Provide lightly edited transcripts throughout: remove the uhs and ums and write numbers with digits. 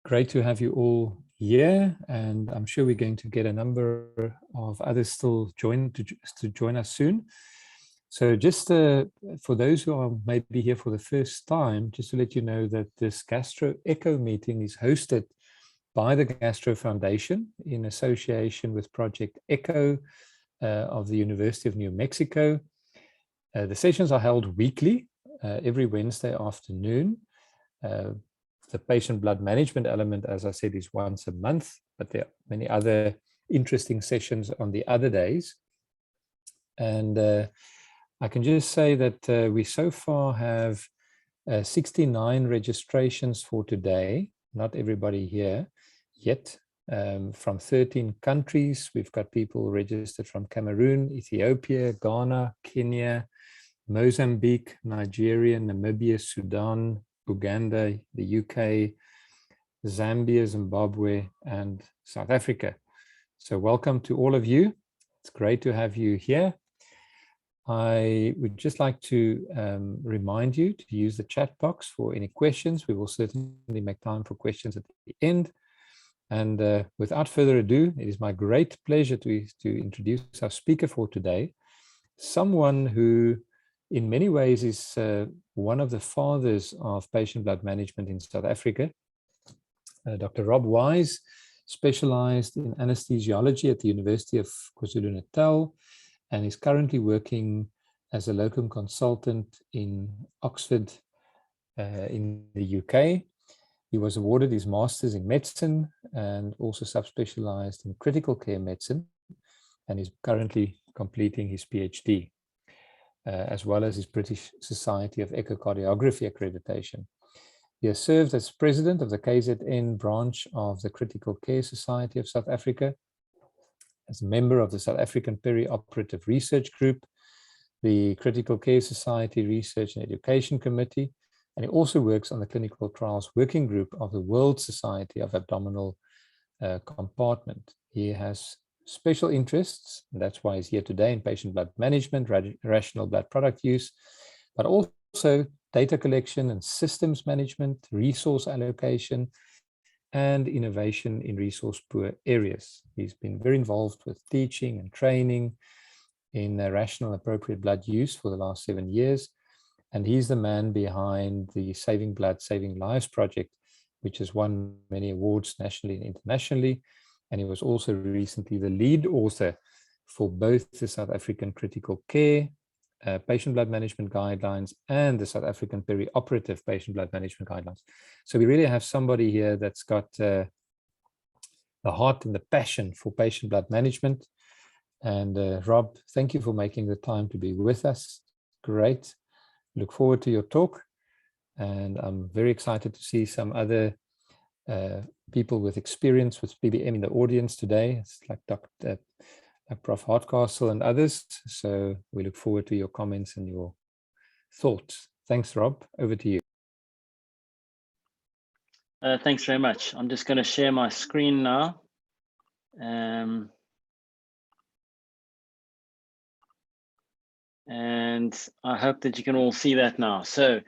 Great to have you all here, and I'm sure we're going to get a number of others still to join us soon. So just for those who are maybe here for the first time, just to let you know that this Gastro Echo meeting is hosted by the Gastro Foundation in association with Project Echo of the University of New Mexico. The sessions are held weekly, every Wednesday afternoon. The patient blood management element, as I said, is once a month, but there are many other interesting sessions on the other days. And I can just say that we so far have 69 registrations for today. Not everybody here yet. From 13 countries. We've got people registered from Cameroon, Ethiopia, Ghana, Kenya, Mozambique, Nigeria, Namibia, Sudan, Uganda, the UK, Zambia, Zimbabwe, and South Africa. So welcome to all of you. It's great to have you here. I would just like to remind you to use the chat box for any questions. We will certainly make time for questions at the end. And without further ado, it is my great pleasure to introduce our speaker for today, someone who in many ways is one of the fathers of patient blood management in South Africa. Dr. Rob Wise specialized in anesthesiology at the University of KwaZulu-Natal and is currently working as a locum consultant in Oxford in the UK. He was awarded his master's in medicine and also subspecialized in critical care medicine, and is currently completing his PhD. As well as his British Society of Echocardiography accreditation. He has served as president of the KZN branch of the Critical Care Society of South Africa, as a member of the South African Perioperative Research Group, the Critical Care Society Research and Education Committee, and he also works on the Clinical Trials Working Group of the World Society of Abdominal Compartment. He has special interests, and that's why he's here today, in patient blood management, rational blood product use, but also data collection and systems management, resource allocation, and innovation in resource-poor areas. He's been very involved with teaching and training in rational appropriate blood use for the last 7 years, and he's the man behind the Saving Blood, Saving Lives project, which has won many awards nationally and internationally. And he was also recently the lead author for both the South African Critical Care Patient Blood Management Guidelines and the South African Perioperative Patient Blood Management Guidelines. So we really have somebody here that's got the heart and the passion for patient blood management. And Rob, thank you for making the time to be with us. Great. Look forward to your talk. And I'm very excited to see some other people with experience with PBM in the audience today. It's like Prof. Hardcastle and others. So we look forward to your comments and your thoughts. Thanks, Rob. Over to you. Thanks very much. I'm just going to share my screen now. And I hope that you can all see that now. So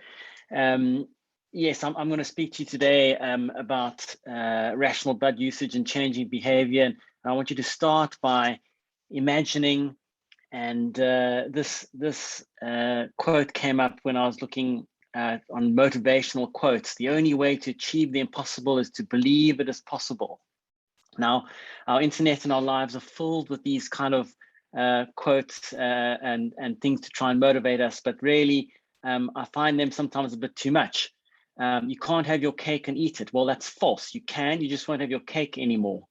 yes, I'm going to speak to you today about rational blood usage and changing behavior. And I want you to start by imagining, and this quote came up when I was looking on motivational quotes. The only way to achieve the impossible is to believe it is possible. Now, our internet and our lives are filled with these kind of quotes and things to try and motivate us, but really I find them sometimes a bit too much. You can't have your cake and eat it. Well, that's false. You can, you just won't have your cake anymore.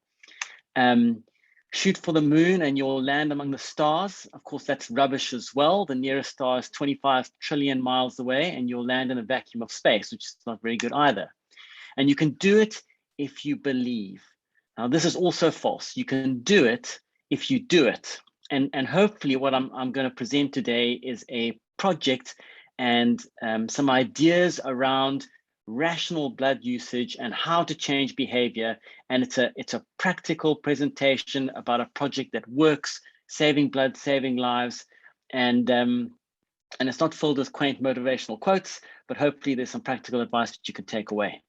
Shoot for the moon and you'll land among the stars. Of course, that's rubbish as well. The nearest star is 25 trillion miles away and you'll land in a vacuum of space, which is not very good either. And you can do it if you believe. Now, this is also false. You can do it if you do it. And hopefully what I'm going to present today is a project and some ideas around rational blood usage and how to change behavior. And it's a practical presentation about a project that works, saving blood, saving lives. And And it's not filled with quaint motivational quotes, but hopefully there's some practical advice that you can take away.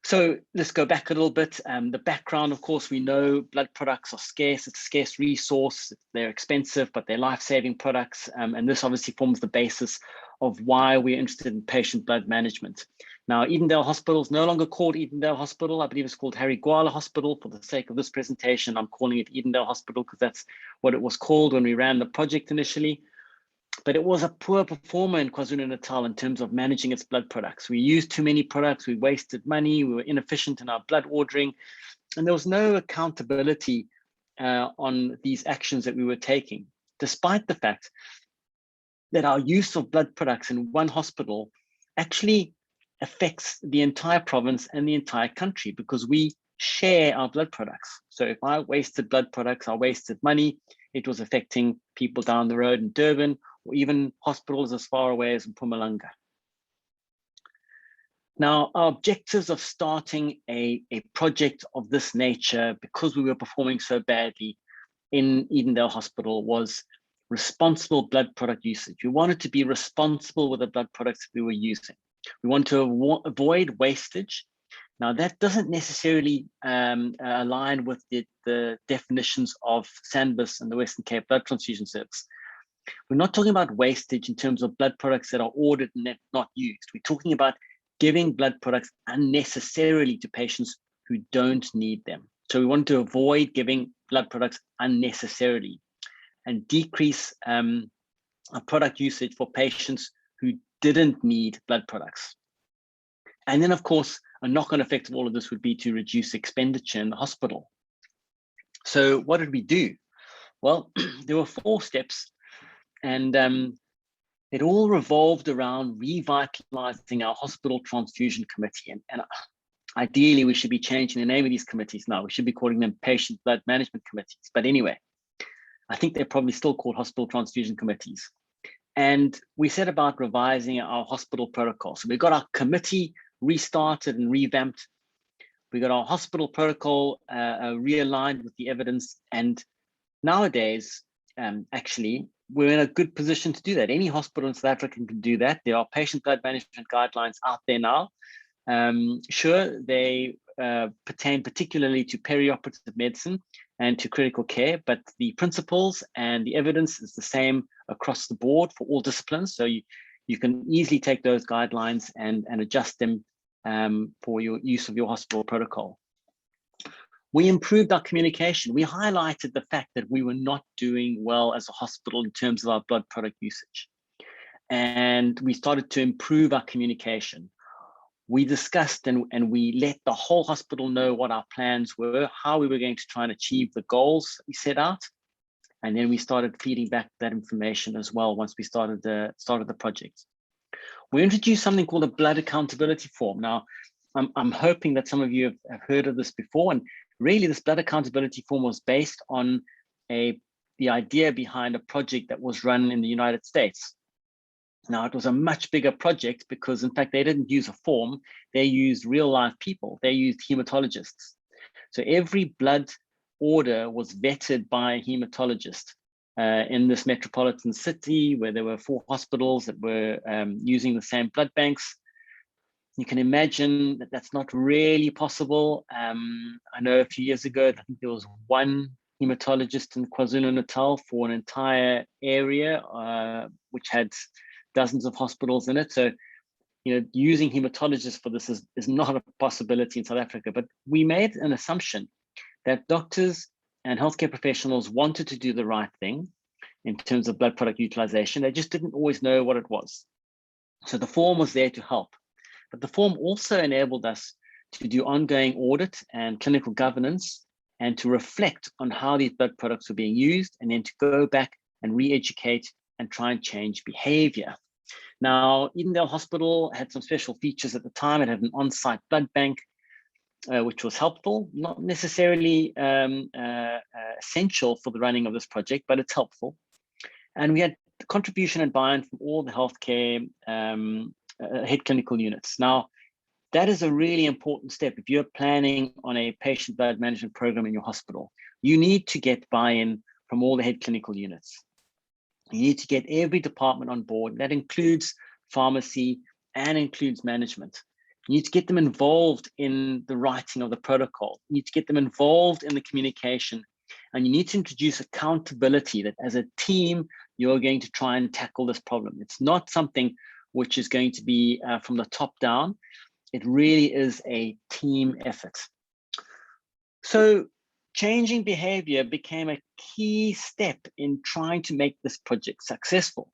So let's go back a little bit. The background, of course, we know blood products are scarce. It's a scarce resource. They're expensive, but they're life-saving products. And this obviously forms the basis of why we're interested in patient blood management. Now, Edendale Hospital is no longer called Edendale Hospital. I believe it's called Harry Gwala Hospital. For the sake of this presentation, I'm calling it Edendale Hospital because that's what it was called when we ran the project initially. But it was a poor performer in KwaZulu-Natal in terms of managing its blood products. We used too many products, we wasted money, we were inefficient in our blood ordering, and there was no accountability on these actions that we were taking, despite the fact that our use of blood products in one hospital actually affects the entire province and the entire country because we share our blood products. So if I wasted blood products, I wasted money. It was affecting people down the road in Durban, or even hospitals as far away as in Mpumalanga. Now, our objectives of starting a project of this nature, because we were performing so badly in Edendale Hospital, was responsible blood product usage. We wanted to be responsible with the blood products we were using. We want to avoid wastage. Now, that doesn't necessarily align with the definitions of SANBIS and the Western Cape Blood Transfusion Service. We're not talking about wastage in terms of blood products that are ordered and not used. We're talking about giving blood products unnecessarily to patients who don't need them. So we want to avoid giving blood products unnecessarily and decrease our product usage for patients who didn't need blood products. And then, of course, a knock-on effect of all of this would be to reduce expenditure in the hospital. So what did we do? Well, there were 4 steps. And it all revolved around revitalizing our hospital transfusion committee. And ideally, we should be changing the name of these committees now. We should be calling them patient blood management committees. But anyway, I think they're probably still called hospital transfusion committees. And we set about revising our hospital protocol. So we got our committee restarted and revamped. We got our hospital protocol realigned with the evidence. And nowadays, actually, we're in a good position to do that. Any hospital in South Africa can do that. There are patient blood management guidelines out there now. Sure, they pertain particularly to perioperative medicine and to critical care, but the principles and the evidence is the same across the board for all disciplines. So you can easily take those guidelines and adjust them for your use of your hospital protocol. We improved our communication. We highlighted the fact that we were not doing well as a hospital in terms of our blood product usage. And we started to improve our communication. We discussed and we let the whole hospital know what our plans were, how we were going to try and achieve the goals we set out. And then we started feeding back that information as well once we started the project. We introduced something called a blood accountability form. Now, I'm hoping that some of you have heard of this before, and really this blood accountability form was based on the idea behind a project that was run in the United States. Now, it was a much bigger project because, in fact, they didn't use a form. They used real life people. They used hematologists. So every blood order was vetted by a hematologist in this metropolitan city where there were 4 hospitals that were using the same blood banks. You can imagine that that's not really possible. I know a few years ago, I think there was 1 hematologist in KwaZulu-Natal for an entire area, which had dozens of hospitals in it. So, using hematologists for this is not a possibility in South Africa. But we made an assumption that doctors and healthcare professionals wanted to do the right thing in terms of blood product utilization. They just didn't always know what it was. So the form was there to help. But the form also enabled us to do ongoing audit and clinical governance and to reflect on how these blood products were being used, and then to go back and re-educate and try and change behavior. Now, Edendale Hospital had some special features at the time. It had an on-site blood bank, which was helpful, not necessarily essential for the running of this project, but it's helpful. And we had contribution and buy-in from all the healthcare head clinical units. Now, that is a really important step. If you're planning on a patient blood management program in your hospital, you need to get buy-in from all the head clinical units. You need to get every department on board. That includes pharmacy and includes management. You need to get them involved in the writing of the protocol. You need to get them involved in the communication. And you need to introduce accountability that as a team, you're going to try and tackle this problem. It's not something which is going to be from the top down. It really is a team effort. So changing behavior became a key step in trying to make this project successful.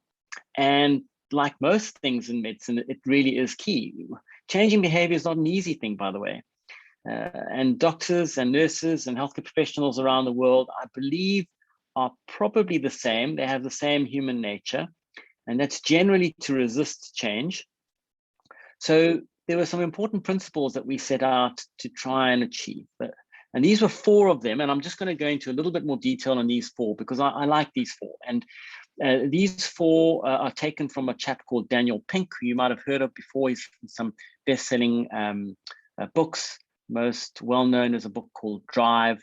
And like most things in medicine, it really is key. Changing behavior is not an easy thing, by the way. And doctors and nurses and healthcare professionals around the world, I believe, are probably the same. They have the same human nature, and that's generally to resist change. So there were some important principles that we set out to try and achieve. And these were 4 of them, and I'm just going to go into a little bit more detail on these 4 because I like these 4. And these 4 are taken from a chap called Daniel Pink, who you might have heard of before. He's written some best-selling books. Most well-known is a book called Drive.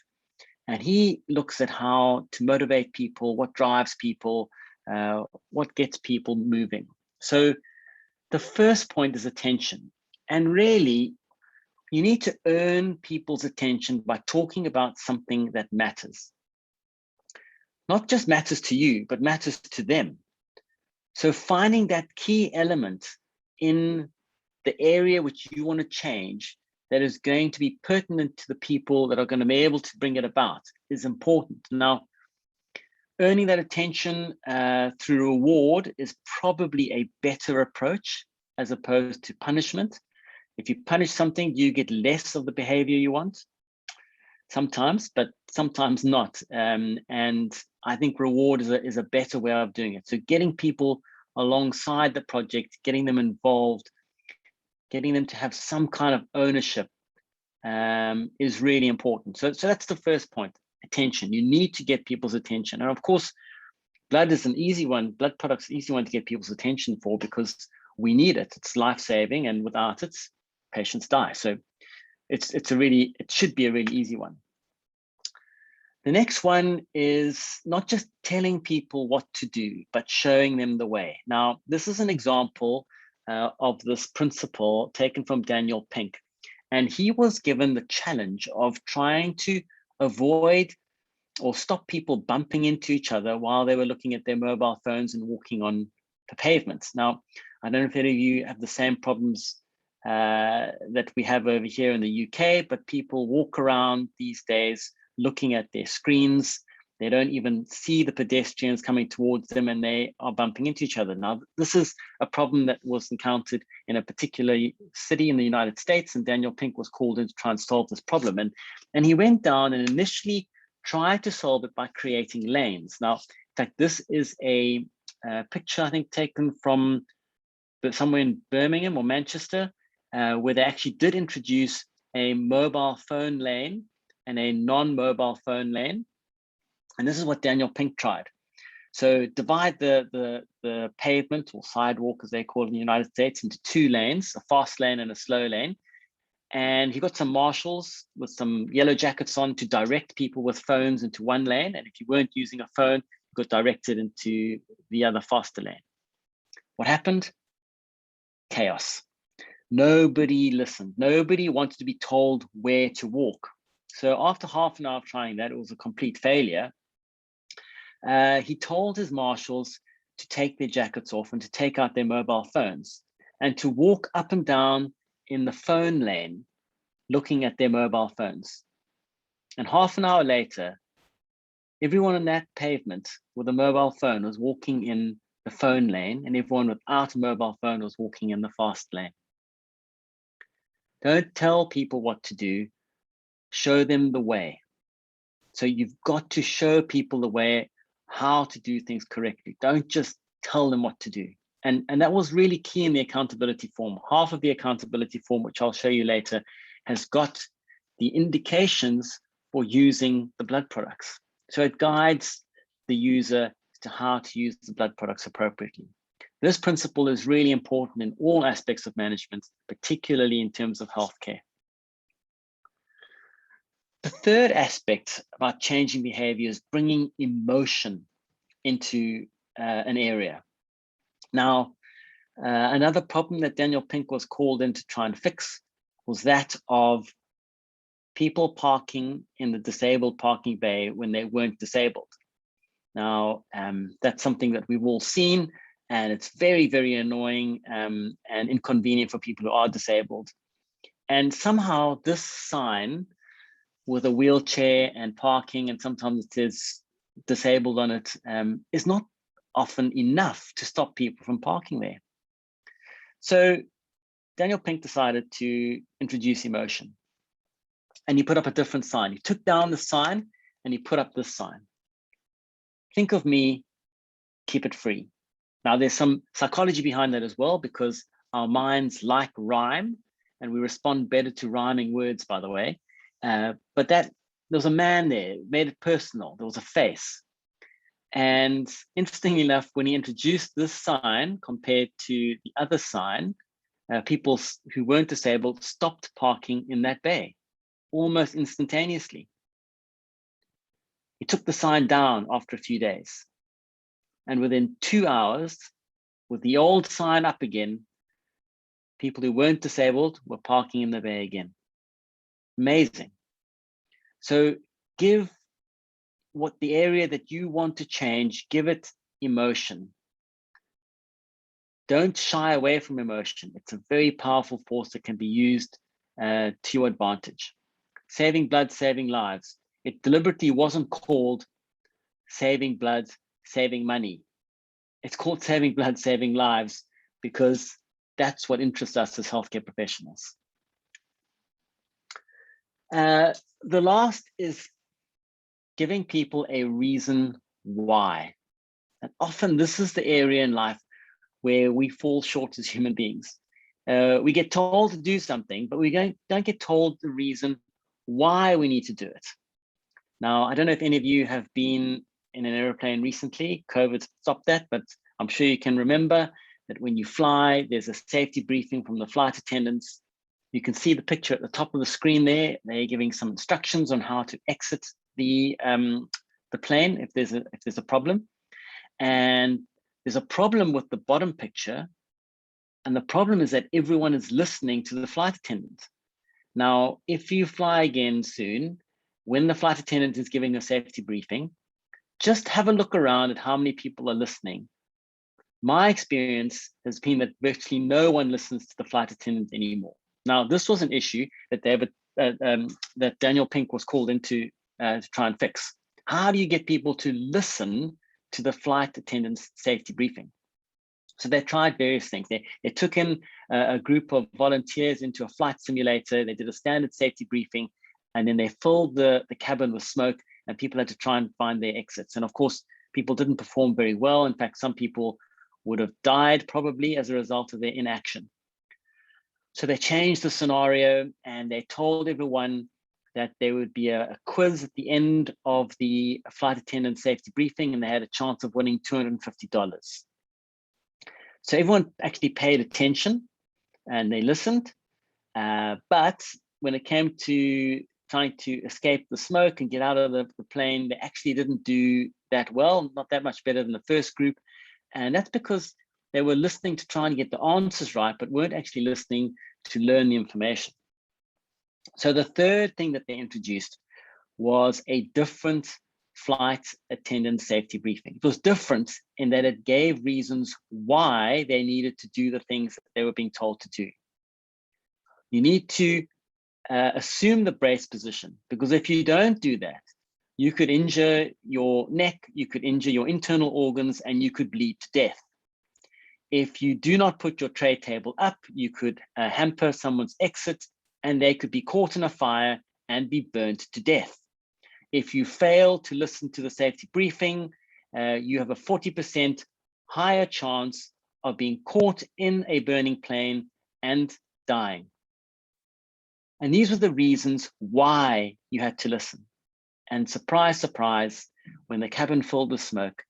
And he looks at how to motivate people, what drives people, what gets people moving. So the first point is attention. And really, you need to earn people's attention by talking about something that matters. Not just matters to you, but matters to them. So finding that key element in the area which you want to change that is going to be pertinent to the people that are going to be able to bring it about is important. Now, earning that attention through reward is probably a better approach as opposed to punishment. If you punish something, you get less of the behavior you want. Sometimes, but sometimes not. And I think reward is a better way of doing it. So getting people alongside the project, getting them involved, getting them to have some kind of ownership is really important. So that's the first point, attention. You need to get people's attention. And of course, blood is an easy one. Blood products are an easy one to get people's attention for because we need it. It's life-saving, and without it, patients die. So it should be a really easy one. The next one is not just telling people what to do, but showing them the way. Now, this is an example of this principle taken from Daniel Pink. And he was given the challenge of trying to avoid or stop people bumping into each other while they were looking at their mobile phones and walking on the pavements. Now, I don't know if any of you have the same problems that we have over here in the UK, but people walk around these days looking at their screens. They don't even see the pedestrians coming towards them, and they are bumping into each other. Now, this is a problem that was encountered in a particular city in the United States, and Daniel Pink was called in to try and solve this problem. And he went down and initially tried to solve it by creating lanes. Now, in fact, this is a picture, I think, taken from somewhere in Birmingham or Manchester, where they actually did introduce a mobile phone lane and a non-mobile phone lane. And this is what Daniel Pink tried. So divide the pavement, or sidewalk as they call it in the United States, into 2 lanes, a fast lane and a slow lane. And he got some marshals with some yellow jackets on to direct people with phones into one lane. And if you weren't using a phone, you got directed into the other faster lane. What happened? Chaos. Nobody listened. Nobody wanted to be told where to walk. So after half an hour of trying that, it was a complete failure. He told his marshals to take their jackets off and to take out their mobile phones and to walk up and down in the phone lane, looking at their mobile phones. And half an hour later, everyone on that pavement with a mobile phone was walking in the phone lane, and everyone without a mobile phone was walking in the fast lane. Don't tell people what to do, show them the way. So you've got to show people the way, how to do things correctly. Don't just tell them what to do. And that was really key in the accountability form. Half of the accountability form, which I'll show you later, has got the indications for using the blood products. So it guides the user as to how to use the blood products appropriately. This principle is really important in all aspects of management, particularly in terms of healthcare. The third aspect about changing behavior is bringing emotion into an area. Now, another problem that Daniel Pink was called in to try and fix was that of people parking in the disabled parking bay when they weren't disabled. Now, that's something that we've all seen, and it's very, very annoying and inconvenient for people who are disabled. And somehow this sign with a wheelchair and parking, and sometimes it is disabled on it, is not often enough to stop people from parking there. So Daniel Pink decided to introduce emotion. And he put up a different sign. He took down the sign and he put up this sign. Think of me, keep it free. Now there's some psychology behind that as well, because our minds like rhyme and we respond better to rhyming words, by the way. But there was a man there, made it personal. There was a face. And interestingly enough, when he introduced this sign compared to the other sign, people who weren't disabled stopped parking in that bay almost instantaneously. He took the sign down after a few days. And within 2 hours, with the old sign up again, people who weren't disabled were parking in the bay again. Amazing. So give what the area that you want to change, give it emotion. Don't shy away from emotion. It's a very powerful force that can be used to your advantage. Saving blood, saving lives. It deliberately wasn't called saving blood, saving money. It's called saving blood, saving lives, because that's what interests us as healthcare professionals. The last is giving people a reason why. And often this is the area in life where we fall short as human beings. We get told to do something, but we don't get told the reason why we need to do it. Now, I don't know if any of you have been in an airplane recently. COVID stopped that, but I'm sure you can remember that when you fly, there's a safety briefing from the flight attendants. You can see the picture at the top of the screen there. They're giving some instructions on how to exit the plane if there's a problem. And there's a problem with the bottom picture. And the problem is that everyone is listening to the flight attendant. Now, if you fly again soon, when the flight attendant is giving a safety briefing, just have a look around at how many people are listening. My experience has been that virtually no one listens to the flight attendant anymore. Now, this was an issue that that Daniel Pink was called into to try and fix. How do you get people to listen to the flight attendant's safety briefing? So they tried various things. They took in a group of volunteers into a flight simulator. They did a standard safety briefing, and then they filled the cabin with smoke, and people had to try and find their exits. And of course, people didn't perform very well. In fact, some people would have died probably as a result of their inaction. So they changed the scenario, and they told everyone that there would be a quiz at the end of the flight attendant safety briefing, and they had a chance of winning $250. So everyone actually paid attention and they listened. But when it came to trying to escape the smoke and get out of the plane, they actually didn't do that well, not that much better than the first group. And that's because they were listening to try and get the answers right, but weren't actually listening to learn the information. So the third thing that they introduced was a different flight attendant safety briefing. It was different in that it gave reasons why they needed to do the things that they were being told to do. You need to assume the brace position, because if you don't do that, you could injure your neck, you could injure your internal organs, and you could bleed to death. If you do not put your tray table up, you could hamper someone's exit, and they could be caught in a fire and be burnt to death. If you fail to listen to the safety briefing, you have a 40% higher chance of being caught in a burning plane and dying. And these were the reasons why you had to listen. And surprise, surprise, when the cabin filled with smoke,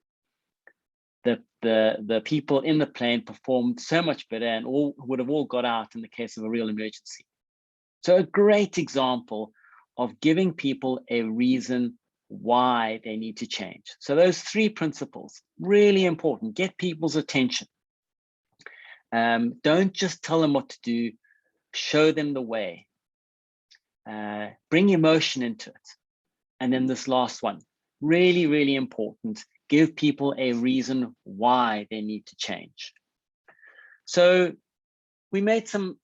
the people in the plane performed so much better and would have all got out in the case of a real emergency. So a great example of giving people a reason why they need to change. So those 3 principles, really important. Get people's attention. Don't just tell them what to do, show them the way. Bring emotion into it. And then this last one, really, really important. Give people a reason why they need to change. So we made some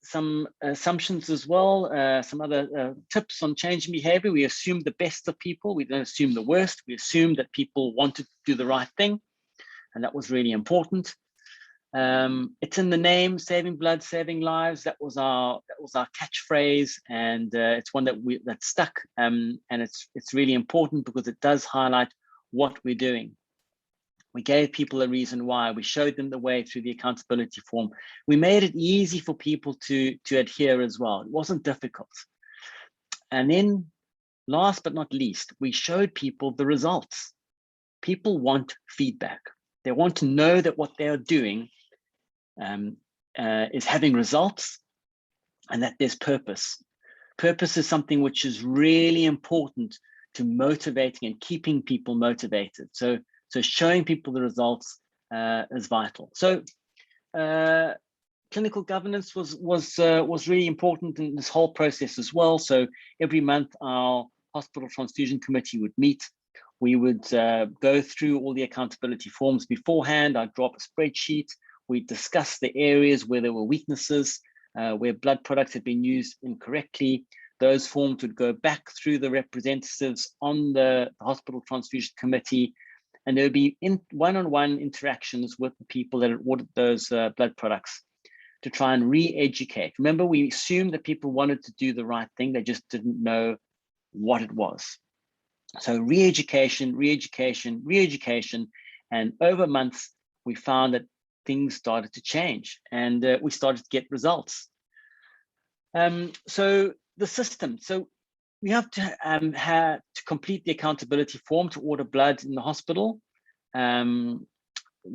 assumptions as well, some other tips on changing behavior. We assumed the best of people. We don't assume the worst. We assumed that people wanted to do the right thing. And that was really important. It's in the name, saving blood, saving lives. That was our catchphrase, and it's one that stuck. And it's really important because it does highlight what we're doing. We gave people a reason why. We showed them the way through the accountability form. We made it easy for people to adhere as well. It wasn't difficult. And then last but not least, we showed people the results. People want feedback. They want to know that what they are doing is having results and that there's purpose. Purpose is something which is really important to motivating and keeping people motivated. So showing people the results is vital. So clinical governance was really important in this whole process as well. So every month our hospital transfusion committee would meet. We would go through all the accountability forms beforehand. I'd draw up a spreadsheet. We'd discuss the areas where there were weaknesses, where blood products had been used incorrectly. Those forms would go back through the representatives on the hospital transfusion committee, and there would be one-on-one interactions with the people that had ordered those blood products to try and re-educate. Remember, we assumed that people wanted to do the right thing. They just didn't know what it was. So re-education, re-education, re-education. And over months, we found that things started to change and we started to get results. So the system. So we have to complete the accountability form to order blood in the hospital. The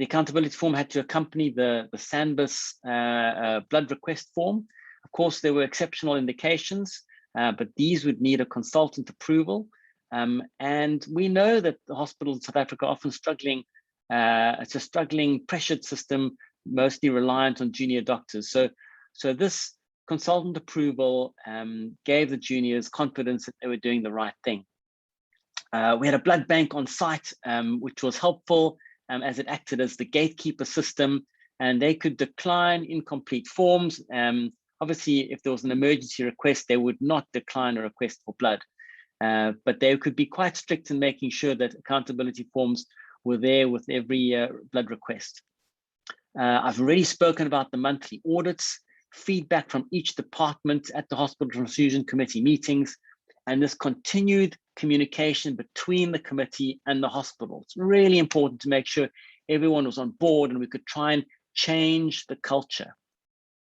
accountability form had to accompany the SANBIS blood request form. Of course, there were exceptional indications, but these would need a consultant approval. And we know that the hospitals in South Africa are often struggling. It's a struggling, pressured system, mostly reliant on junior doctors. So this consultant approval gave the juniors confidence that they were doing the right thing. We had a blood bank on site, which was helpful as it acted as the gatekeeper system, and they could decline incomplete forms. Obviously, if there was an emergency request, they would not decline a request for blood, but they could be quite strict in making sure that accountability forms were there with every blood request. I've already spoken about the monthly audits, feedback from each department at the hospital transfusion committee meetings, and this continued communication between the committee and the hospital. It's really important to make sure everyone was on board and we could try and change the culture.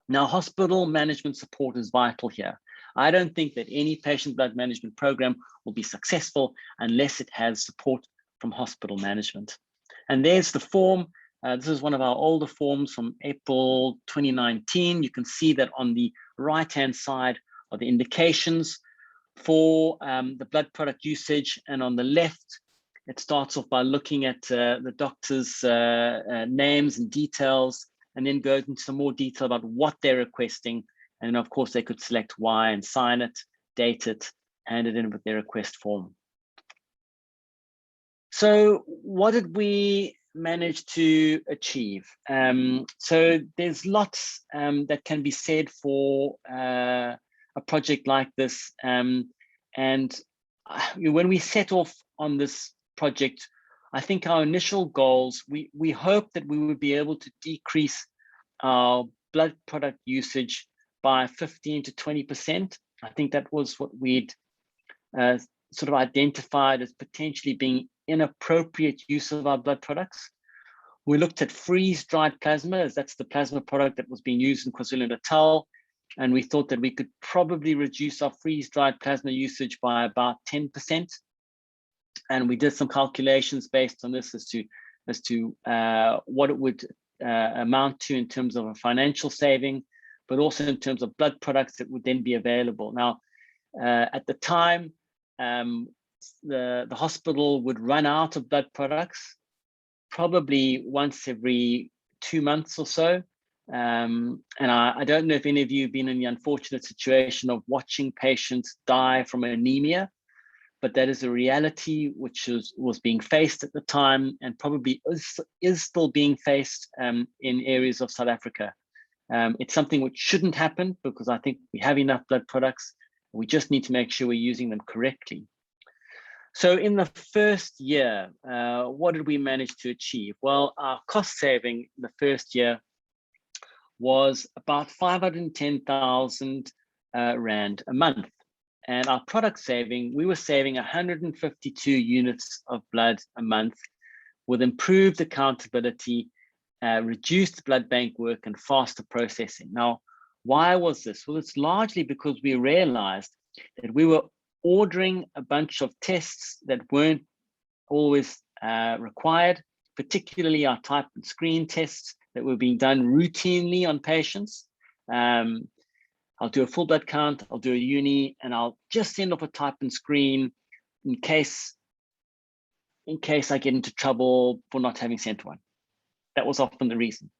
Now, hospital management support is vital here. I don't think that any patient blood management program will be successful unless it has support from hospital management. And there's the form. This is one of our older forms from April 2019. You can see that on the right-hand side are the indications for the blood product usage, and on the left, it starts off by looking at the doctor's names and details, and then goes into some more detail about what they're requesting. And of course, they could select why and sign it, date it, hand it in with their request form. So what did we manage to achieve? So there's lots that can be said for a project like this. And when we set off on this project, I think our initial goals, we hoped that we would be able to decrease our blood product usage by 15 to 20%. I think that was what we'd sort of identified as potentially being inappropriate use of our blood products. We looked at freeze-dried plasma, as that's the plasma product that was being used in KwaZulu-Natal, and we thought that we could probably reduce our freeze-dried plasma usage by about 10%. And we did some calculations based on this as to what it would amount to in terms of a financial saving, but also in terms of blood products that would then be available. Now, at the time, the hospital would run out of blood products, probably once every 2 months or so. And I don't know if any of you have been in the unfortunate situation of watching patients die from anemia, but that is a reality which was being faced at the time, and probably is still being faced in areas of South Africa. It's something which shouldn't happen, because I think we have enough blood products. We just need to make sure we're using them correctly. So in the first year, what did we manage to achieve? Well, our cost saving the first year was about 510,000 Rand a month. And our product saving, we were saving 152 units of blood a month with improved accountability, reduced blood bank work, and faster processing. Now, why was this? Well, it's largely because we realized that we were ordering a bunch of tests that weren't always required, particularly our type and screen tests that were being done routinely on patients. I'll do a full blood count, I'll do a uni, and I'll just send off a type and screen in case I get into trouble for not having sent one. That was often the reason.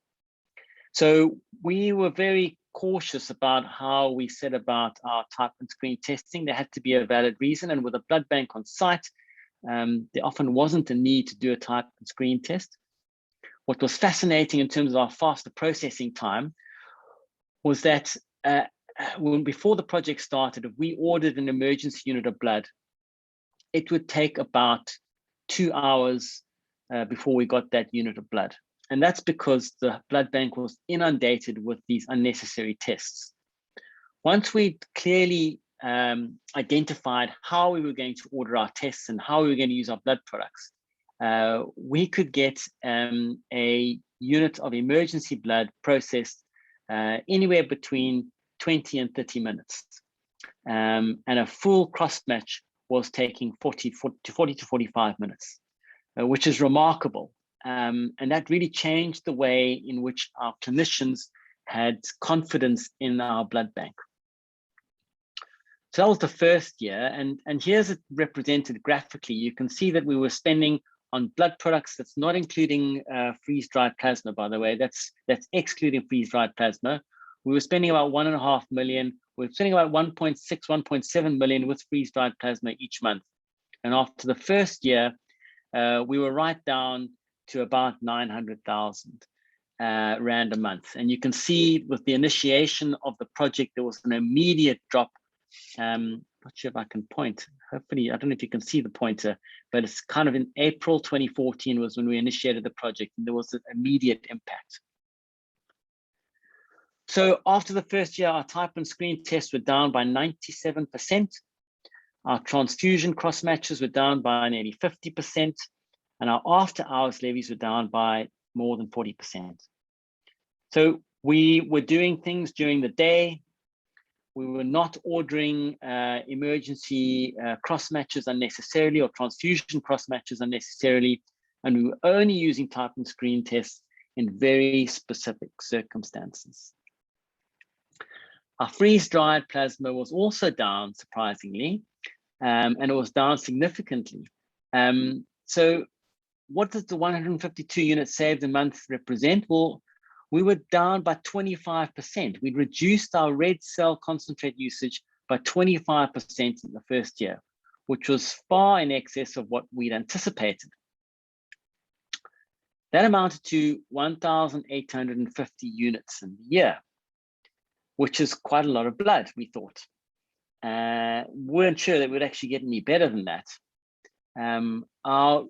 So we were very cautious about how we set about our type and screen testing. There had to be a valid reason, and with a blood bank on site, there often wasn't a need to do a type and screen test. What was fascinating in terms of our faster processing time was that before the project started, if we ordered an emergency unit of blood, it would take about 2 hours before we got that unit of blood. And that's because the blood bank was inundated with these unnecessary tests. Once we clearly identified how we were going to order our tests and how we were going to use our blood products, we could get a unit of emergency blood processed anywhere between 20 and 30 minutes. And a full cross match was taking 40 to 45 minutes, which is remarkable. And that really changed the way in which our clinicians had confidence in our blood bank. So that was the first year, and here's it represented graphically. You can see that we were spending on blood products, that's not including freeze-dried plasma, by the way, that's excluding freeze-dried plasma. We were spending about 1.5 million. We were spending about 1.6, 1.7 million with freeze-dried plasma each month. And after the first year, we were right down to about 900,000 Rand a month. And you can see with the initiation of the project, there was an immediate drop. Not sure if I can point. Hopefully, I don't know if you can see the pointer, but it's kind of in April 2014 was when we initiated the project, and there was an immediate impact. So after the first year, our type and screen tests were down by 97%. Our transfusion cross matches were down by nearly 50%. And our after hours levies were down by more than 40%. So we were doing things during the day. We were not ordering emergency cross matches unnecessarily, or transfusion cross matches unnecessarily. And we were only using type and screen tests in very specific circumstances. Our freeze-dried plasma was also down, surprisingly, and it was down significantly. So what does the 152 units saved a month represent? Well, we were down by 25%. We'd reduced our red cell concentrate usage by 25% in the first year, which was far in excess of what we'd anticipated. That amounted to 1,850 units in the year, which is quite a lot of blood, we thought. Weren't sure that we'd actually get any better than that. Our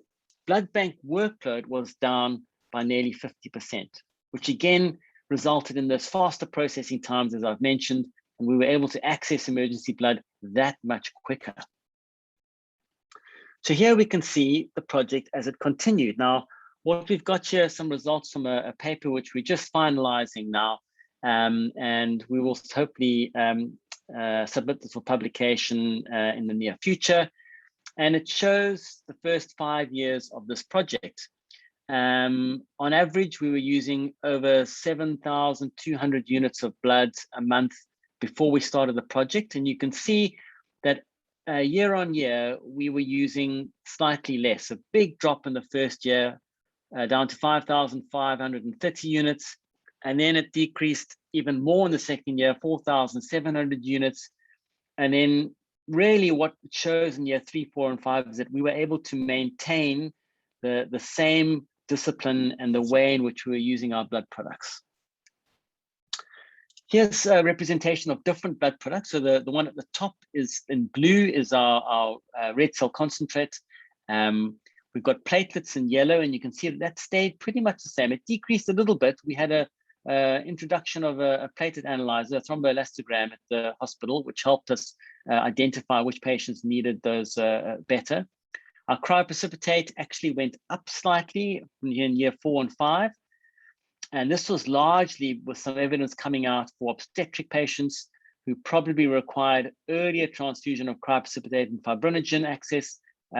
blood bank workload was down by nearly 50%, which again resulted in those faster processing times, as I've mentioned, and we were able to access emergency blood that much quicker. So here we can see the project as it continued. Now, what we've got here are some results from a paper which we're just finalizing now, and we will hopefully submit this for publication in the near future. And it shows the first 5 years of this project. On average, we were using over 7,200 units of blood a month before we started the project. And you can see that year on year, we were using slightly less, a big drop in the first year, down to 5,530 units. And then it decreased even more in the second year, 4,700 units. And then really what it shows in year 3, 4, and 5 is that we were able to maintain the same discipline and the way in which we were using our blood products. Here's a representation of different blood products. So the one at the top is in blue is our red cell concentrate. We've got platelets in yellow, and you can see that stayed pretty much the same. It decreased a little bit. We had a introduction of a platelet analyzer, a thromboelastogram at the hospital, which helped us identify which patients needed those better. Our cryoprecipitate actually went up slightly in year 4 and 5. And this was largely with some evidence coming out for obstetric patients who probably required earlier transfusion of cryoprecipitate and fibrinogen access. So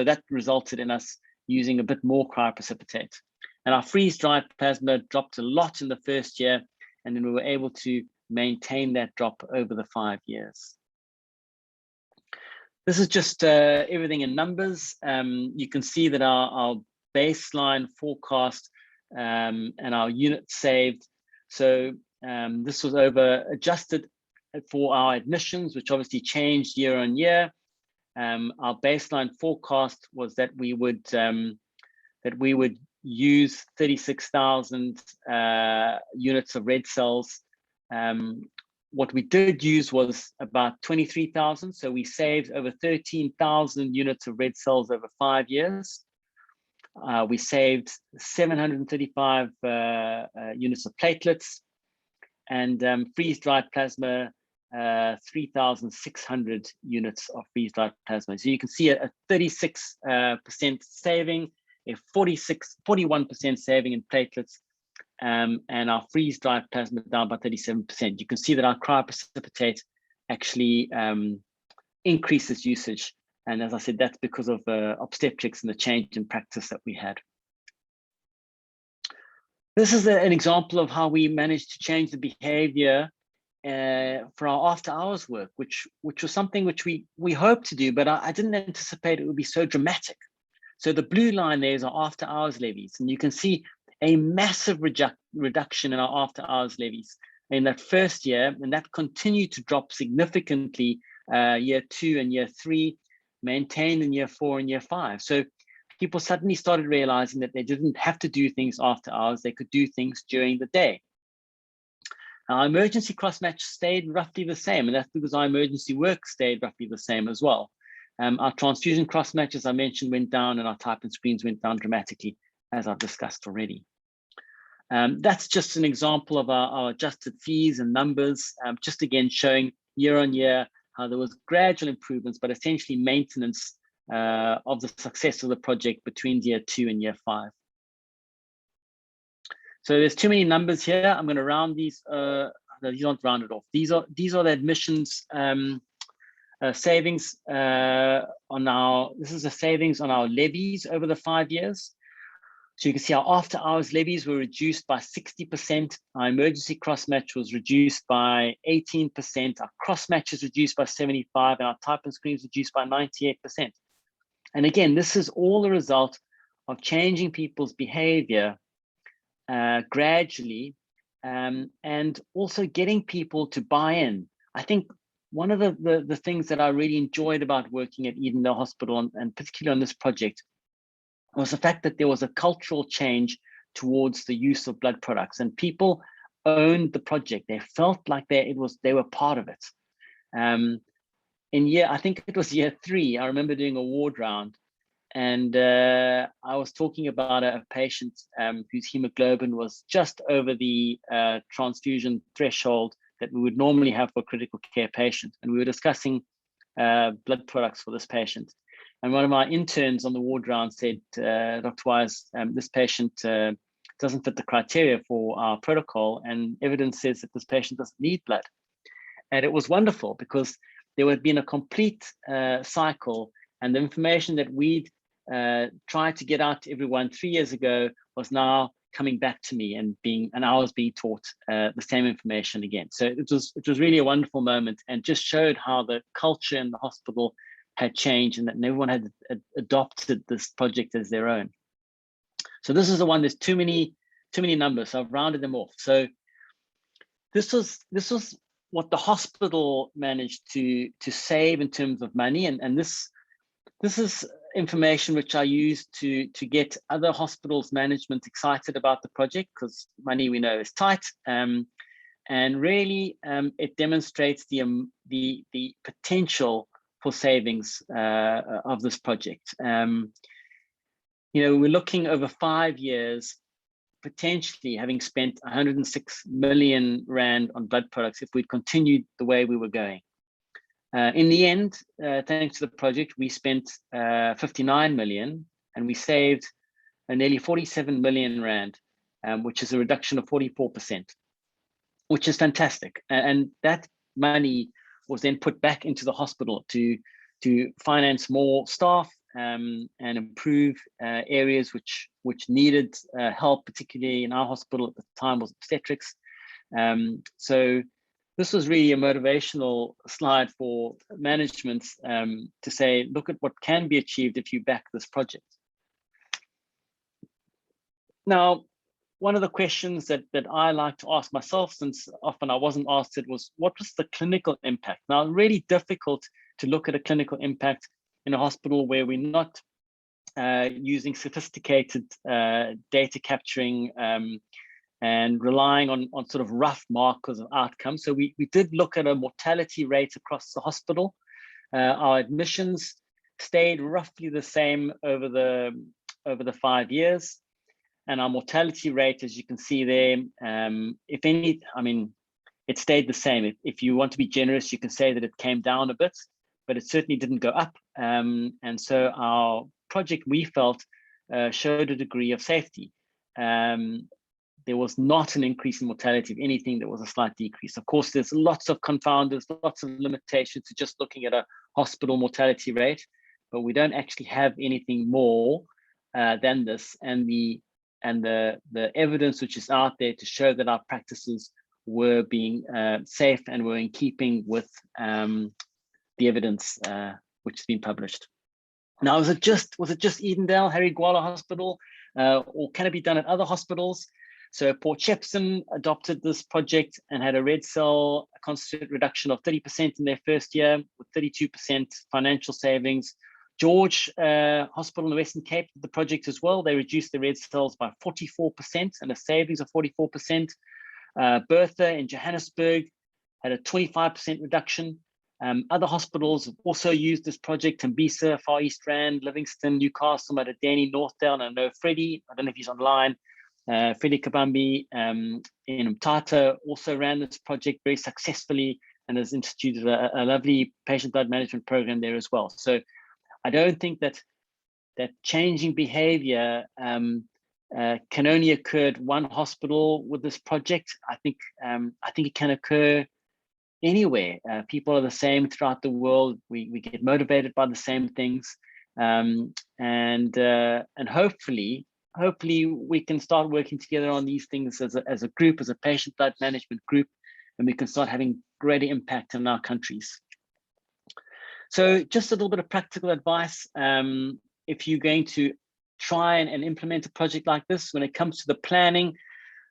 that resulted in us using a bit more cryoprecipitate. And our freeze-dried plasma dropped a lot in the first year, and then we were able to maintain that drop over the 5 years. This is just everything in numbers. You can see that our baseline forecast and our units saved. So this was over adjusted for our admissions, which obviously changed year on year. Our baseline forecast was that we would use 36,000 units of red cells. What we did use was about 23,000. So we saved over 13,000 units of red cells over 5 years. We saved 735 units of platelets, and freeze-dried plasma, 3,600 units of freeze-dried plasma. So you can see a 36% saving, a 41% saving in platelets, and our freeze-dried plasma down by 37%. You can see that our cryoprecipitate actually increases usage. And as I said, that's because of obstetrics and the change in practice that we had. This is an example of how we managed to change the behavior for our after hours work, which was something which we hoped to do, but I didn't anticipate it would be so dramatic. So the blue line there is our after hours levies, and you can see a massive reduction in our after hours levies in that first year, and that continued to drop significantly year 2 and year 3, maintained in year 4 and year 5. So people suddenly started realizing that they didn't have to do things after hours, they could do things during the day. Our emergency cross-match stayed roughly the same, and that's because our emergency work stayed roughly the same as well. Our transfusion cross-match, as I mentioned, went down, and our type and screens went down dramatically, as I've discussed already. That's just an example of our adjusted fees and numbers, just again showing year on year how there was gradual improvements, but essentially maintenance of the success of the project between year 2 and year 5. So there's too many numbers here. I'm going to round these. These aren't rounded off. These are the admissions savings on our. This is the savings on our levies over the 5 years. So you can see our after hours levies were reduced by 60%. Our emergency cross match was reduced by 18%. Our cross match is reduced by 75%, and our type and screens reduced by 98%. And again, this is all the result of changing people's behavior gradually, and also getting people to buy in. I think one of the things that I really enjoyed about working at Edendale Hospital, and particularly on this project, was the fact that there was a cultural change towards the use of blood products, and people owned the project. They felt like they were part of it. I think it was year 3, I remember doing a ward round, and I was talking about a patient whose hemoglobin was just over the transfusion threshold that we would normally have for a critical care patient. And we were discussing blood products for this patient. And one of our interns on the ward round said, Dr. Wise, this patient doesn't fit the criteria for our protocol, and evidence says that this patient doesn't need blood. And it was wonderful because there had been a complete cycle, and the information that we'd tried to get out to everyone 3 years ago was now coming back to me and I was being taught the same information again. So it was really a wonderful moment, and just showed how the culture in the hospital had changed, and that everyone had adopted this project as their own. So this is the one. There's too many numbers, so I've rounded them off. So this was what the hospital managed to save in terms of money, and this is information which I use to get other hospitals' management excited about the project, because money, we know, is tight, and really it demonstrates the potential for savings of this project. We're looking over 5 years, potentially having spent 106 million Rand on blood products if we'd continued the way we were going. In the end, thanks to the project, we spent 59 million, and we saved nearly 47 million Rand, which is a reduction of 44%, which is fantastic. And that money was then put back into the hospital to finance more staff and improve areas which needed help, particularly in our hospital at the time was obstetrics. So this was really a motivational slide for management to say, look at what can be achieved if you back this project. Now, one of the questions that I like to ask myself, since often I wasn't asked it, was what was the clinical impact? Now, really difficult to look at a clinical impact in a hospital where we're not using sophisticated data capturing and relying on sort of rough markers of outcomes. So we did look at a mortality rate across the hospital. Our admissions stayed roughly the same over the 5 years. And our mortality rate, as you can see there, if any, I mean, it stayed the same. If you want to be generous, you can say that it came down a bit, but it certainly didn't go up. And so our project, we felt, showed a degree of safety. There was not an increase in mortality. If anything, there was a slight decrease. Of course, there's lots of confounders, lots of limitations to just looking at a hospital mortality rate, but we don't actually have anything more than this. And the evidence which is out there to show that our practices were being safe and were in keeping with the evidence which has been published. Now, was it just Edendale, Harry Gwala Hospital, or can it be done at other hospitals? So Port Shepstone adopted this project and had a red cell concentrate reduction of 30% in their first year, with 32% financial savings. George Hospital in the Western Cape did the project as well. They reduced the red cells by 44% and a savings of 44%. Bertha in Johannesburg had a 25% reduction. Other hospitals have also used this project: Tembisa, Far East Rand, Livingston, Newcastle, Madadeni, Northdale. And I know Freddie, I don't know if he's online, Freddie Kabambi in Mthatha also ran this project very successfully and has instituted a lovely patient blood management program there as well. So I don't think that changing behavior can only occur at one hospital with this project. I think it can occur anywhere. People are the same throughout the world. We get motivated by the same things, and hopefully we can start working together on these things as a group, as a patient blood management group, and we can start having greater impact in our countries. So just a little bit of practical advice. If you're going to try and implement a project like this, when it comes to the planning,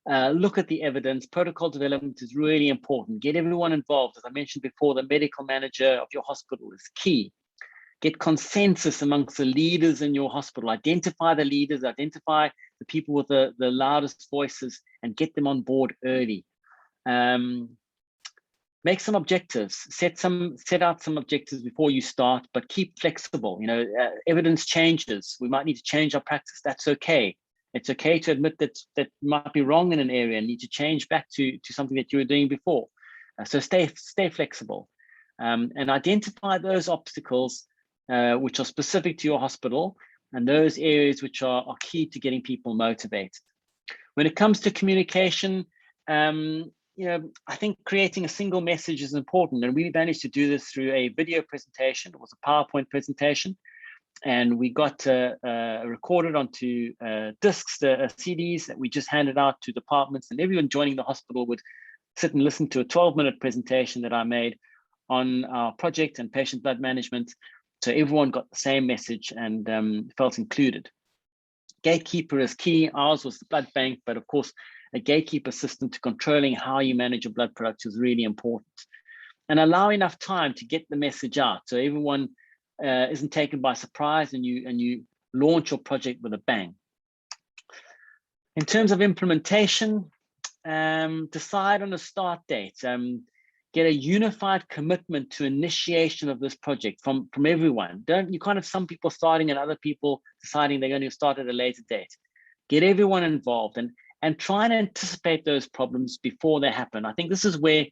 look at the evidence. Protocol development is really important. Get everyone involved. As I mentioned before, the medical manager of your hospital is key. Get consensus amongst the leaders in your hospital. Identify the leaders, identify the people with the loudest voices, and get them on board early. Make some objectives. Set out some objectives before you start, but keep flexible. Evidence changes. We might need to change our practice. That's okay. It's okay to admit that you might be wrong in an area and need to change back to something that you were doing before. So stay flexible, and identify those obstacles which are specific to your hospital, and those areas which are key to getting people motivated. When it comes to communication, I think creating a single message is important, and we managed to do this through a video presentation. It was a PowerPoint presentation, and we got recorded onto discs, CDs that we just handed out to departments, and everyone joining the hospital would sit and listen to a 12-minute presentation that I made on our project and patient blood management. So everyone got the same message and felt included. Gatekeeper is key. Ours was the blood bank, but of course, a gatekeeper system to controlling how you manage your blood products is really important. And allow enough time to get the message out, so everyone isn't taken by surprise, and you launch your project with a bang. In terms of implementation, decide on a start date. Get a unified commitment to initiation of this project from everyone. You can't have some people starting and other people deciding they're going to start at a later date. Get everyone involved and try and anticipate those problems before they happen. I think this is where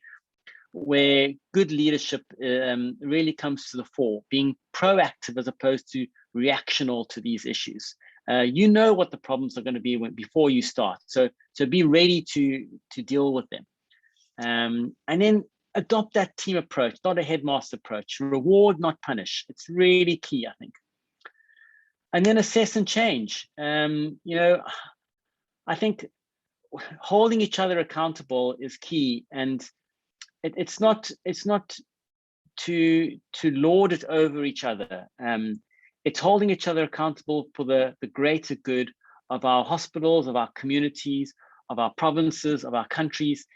good leadership really comes to the fore, being proactive as opposed to reactional to these issues. You know what the problems are going to be before you start, so be ready to deal with them, and then adopt that team approach, not a headmaster approach. Reward, not punish. It's really key, I think. And then assess and change. I think holding each other accountable is key, and it's not to lord it over each other. It's holding each other accountable for the greater good of our hospitals, of our communities, of our provinces, of our countries.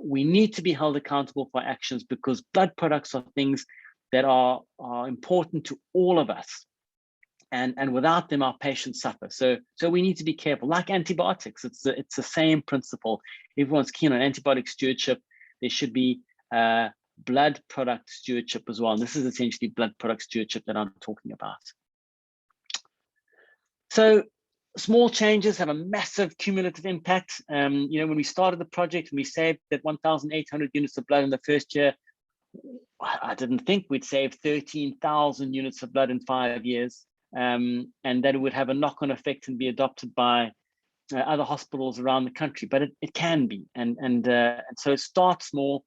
We need to be held accountable for actions, because blood products are things that are important to all of us. And without them, our patients suffer. So we need to be careful. Like antibiotics, it's the same principle. Everyone's keen on antibiotic stewardship. There should be blood product stewardship as well. And this is essentially blood product stewardship that I'm talking about. So small changes have a massive cumulative impact. When we started the project and we saved that 1,800 units of blood in the first year, I didn't think we'd save 13,000 units of blood in 5 years, and that it would have a knock-on effect and be adopted by other hospitals around the country. But it can be, and so start small,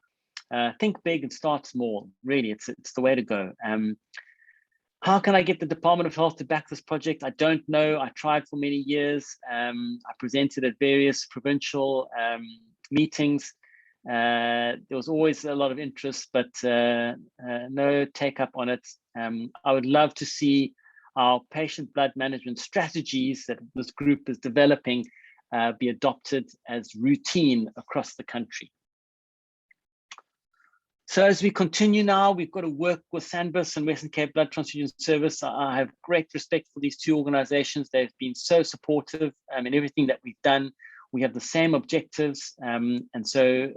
think big and start small. Really, it's the way to go. How can I get the Department of Health to back this project? I don't know. I tried for many years. I presented at various provincial meetings. There was always a lot of interest, but no take up on it. I would love to see our patient blood management strategies that this group is developing be adopted as routine across the country. So as we continue now, we've got to work with SANBIS and Western Cape Blood Transfusion Service. I have great respect for these two organizations. They've been so supportive in everything that we've done. We have the same objectives, and so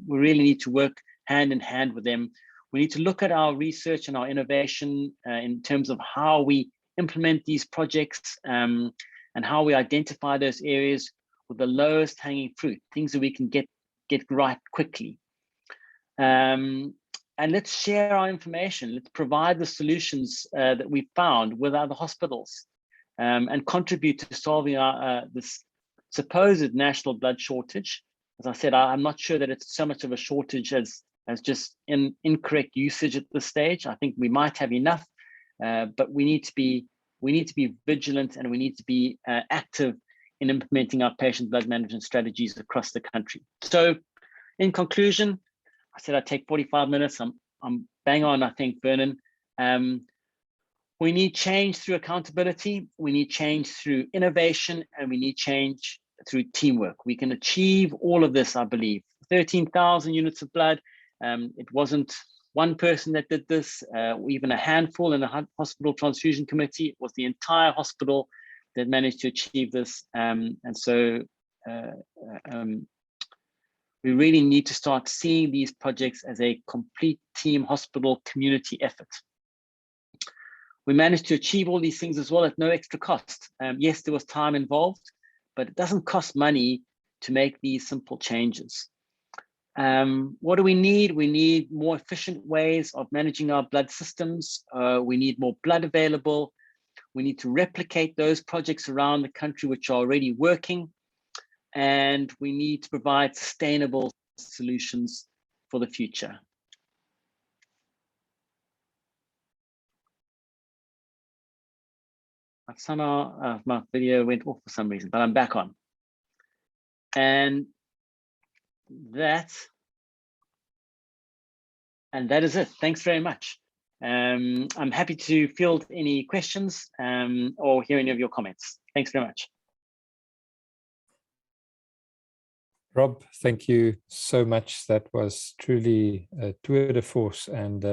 we really need to work hand in hand with them. We need to look at our research and our innovation in terms of how we implement these projects and how we identify those areas with the lowest hanging fruit, things that we can get right quickly. And let's share our information. Let's provide the solutions that we found with other hospitals and contribute to solving this supposed national blood shortage. As I said, I'm not sure that it's so much of a shortage as just incorrect usage at this stage. I think we might have enough, but we need to be vigilant, and we need to be active in implementing our patient blood management strategies across the country. So in conclusion, I said I'd take 45 minutes. I'm bang on, I think, Vernon. We need change through accountability. We need change through innovation, and we need change through teamwork. We can achieve all of this, I believe. 13,000 units of blood. It wasn't one person that did this, or even a handful in a hospital transfusion committee. It was the entire hospital that managed to achieve this. And so we really need to start seeing these projects as a complete team hospital community effort. We managed to achieve all these things as well at no extra cost. Yes, there was time involved, but it doesn't cost money to make these simple changes. What do we need? We need more efficient ways of managing our blood systems. We need more blood available. We need to replicate those projects around the country which are already working. And we need to provide sustainable solutions for the future. Somehow my video went off for some reason, but I'm back on. And that is it. Thanks very much. I'm happy to field any questions or hear any of your comments. Thanks very much. Rob, thank you so much. That was truly a tour de force, and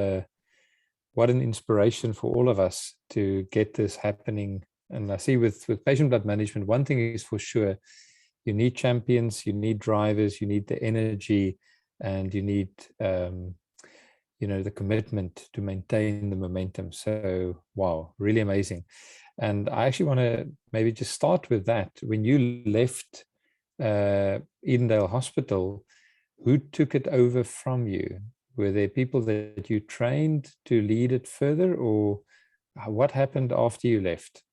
what an inspiration for all of us to get this happening. And I see with patient blood management, one thing is for sure, you need champions, you need drivers, you need the energy, and you need the commitment to maintain the momentum. So wow, really amazing. And I actually want to maybe just start with that. When you left Edendale Hospital, who took it over from you? Were there people that you trained to lead it further, or what happened after you left?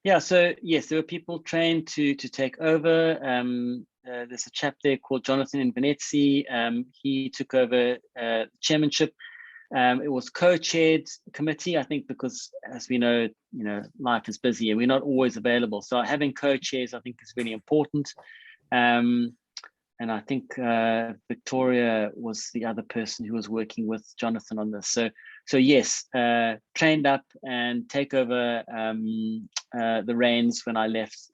Yeah, so yes, there were people trained to take over. There's a chap there called Jonathan in Venezia. He took over chairmanship. It was co-chaired committee, I think, because as we know, life is busy and we're not always available. So having co-chairs, I think, is really important. And I think Victoria was the other person who was working with Jonathan on this. So yes, trained up and take over the reins when I left.